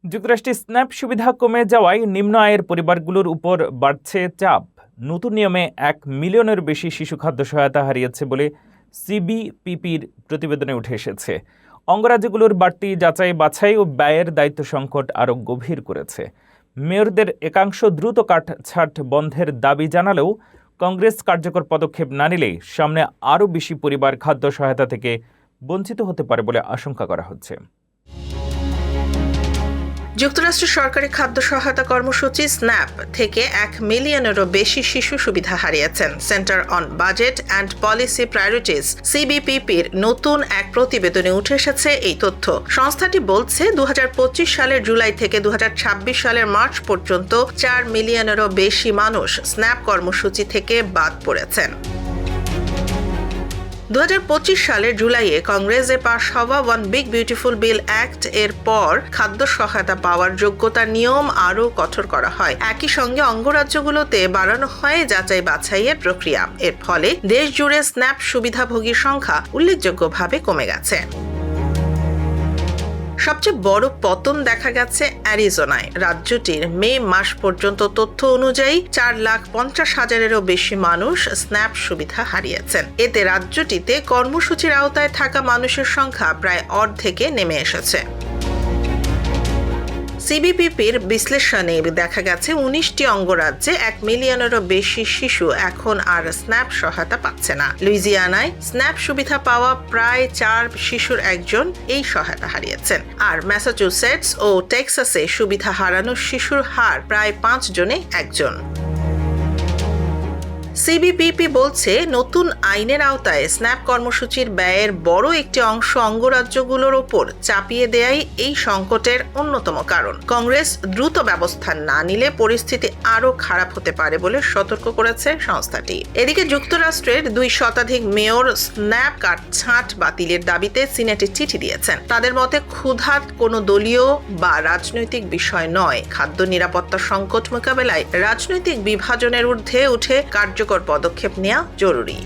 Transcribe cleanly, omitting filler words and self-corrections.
যুক্তরাষ্ট্রে স্ন্যাপ সুবিধা কমে যাওয়ায় নিম্ন আয়ের পরিবারগুলোর উপর বাড়ছে চাপ। নতুন নিয়মে 1 মিলিয়নের বেশি শিশু খাদ্য সহায়তা হারিয়েছে বলে সিবিপিপির প্রতিবেদনে উঠে এসেছে। অঙ্গরাজ্যগুলোর বাড়তি যাচাই বাছাই ও ব্যয়ের দায়িত্ব সংকট আরও গভীর করেছে। মেয়রদের একাংশ দ্রুত কাটছাঁট বন্ধের দাবি জানালেও কংগ্রেস কার্যকর পদক্ষেপ না নিলে সামনে আরও বেশি পরিবার খাদ্য সহায়তা থেকে বঞ্চিত হতে পারে বলে আশঙ্কা করা হচ্ছে। যুক্তরাষ্ট্রের সরকারি খাদ্য সহায়তা কর্মসূচি স্ন্যাপ থেকে 1 মিলিয়নেরও বেশি শিশু সুবিধা হারিয়েছেন। Centre on budget and policy priorities সিবিপিপির নতুন এক প্রতিবেদনে উঠে এসেছে এই তথ্য। সংস্থাটি বলছে 2025 সালের জুলাই থেকে 2026 সালের মার্চ পর্যন্ত 4 মিলিয়নেরও বেশি মানুষ স্ন্যাপ কর্মসূচি থেকে বাদ পড়েছেন। 2025 সালের জুলাইয়ে কংগ্রেসে পাশ হওয়া one big beautiful bill act এর পর খাদ্য সহায়তা পাওয়ার যোগ্যতার নিয়ম আরও কঠোর করা হয়। একই সঙ্গে অঙ্গরাজ্যগুলোতে বাড়ানো হয় যাচাই বাছাইয়ের প্রক্রিয়া। এর ফলে দেশ জুড়ে স্ন্যাপ সুবিধাভোগীর সংখ্যা উল্লেখযোগ্যভাবে কমে গেছে। সবচেয়ে বড় পতন দেখা গেছে অ্যারিজোনায়। রাজ্যটির মে মাস পর্যন্ত তথ্য অনুযায়ী 4,50,000-এরও বেশি মানুষ স্ন্যাপ সুবিধা হারিয়েছেন। এতে রাজ্যটিতে কর্মসূচির আওতায় থাকা মানুষের সংখ্যা প্রায় অর্ধেকে নেমে এসেছে। সিবিপিপির বিশ্লেষণে দেখা গেছে 19টি অঙ্গরাজ্যে 1 মিলিয়নেরও বেশি শিশু এখন আর স্ন্যাপ সহায়তা পাচ্ছে না। লুইজিয়ানায় স্ন্যাপ সুবিধা পাওয়া প্রায় 4 শিশুর 1 জন এই সহায়তা হারিয়েছেন। আর ম্যাসাচুসেটস ও টেক্সাসে সুবিধা হারানো শিশুর হার প্রায় 5 জনে 1 জন। সিবিপিপি বলছে নতুন আইনের আওতায় স্ন্যাপ কর্মসূচির ব্যয়ের বড় একটি অংশ অঙ্গরাজ্যগুলোর ওপর চাপিয়ে দেয়াই এই সংকটের অন্যতম কারণ। কংগ্রেস দ্রুত ব্যবস্থা না নিলে পরিস্থিতি আরও খারাপ হতে পারে বলে সতর্ক করেছে সংস্থাটি। এদিকে যুক্তরাষ্ট্রের 2 শতাধিক মেয়র স্ন্যাপ কাটছাঁট বাতিলের দাবিতে সিনেটে চিঠি দিয়েছেন। তাদের মতে ক্ষুধা কোনো দলীয় বা রাজনৈতিক বিষয় নয়। খাদ্য নিরাপত্তা সংকট মোকাবেলায় রাজনৈতিক বিভাজনের ঊর্ধ্বে উঠে কার্যকর পদক্ষেপ নেওয়া জরুরি।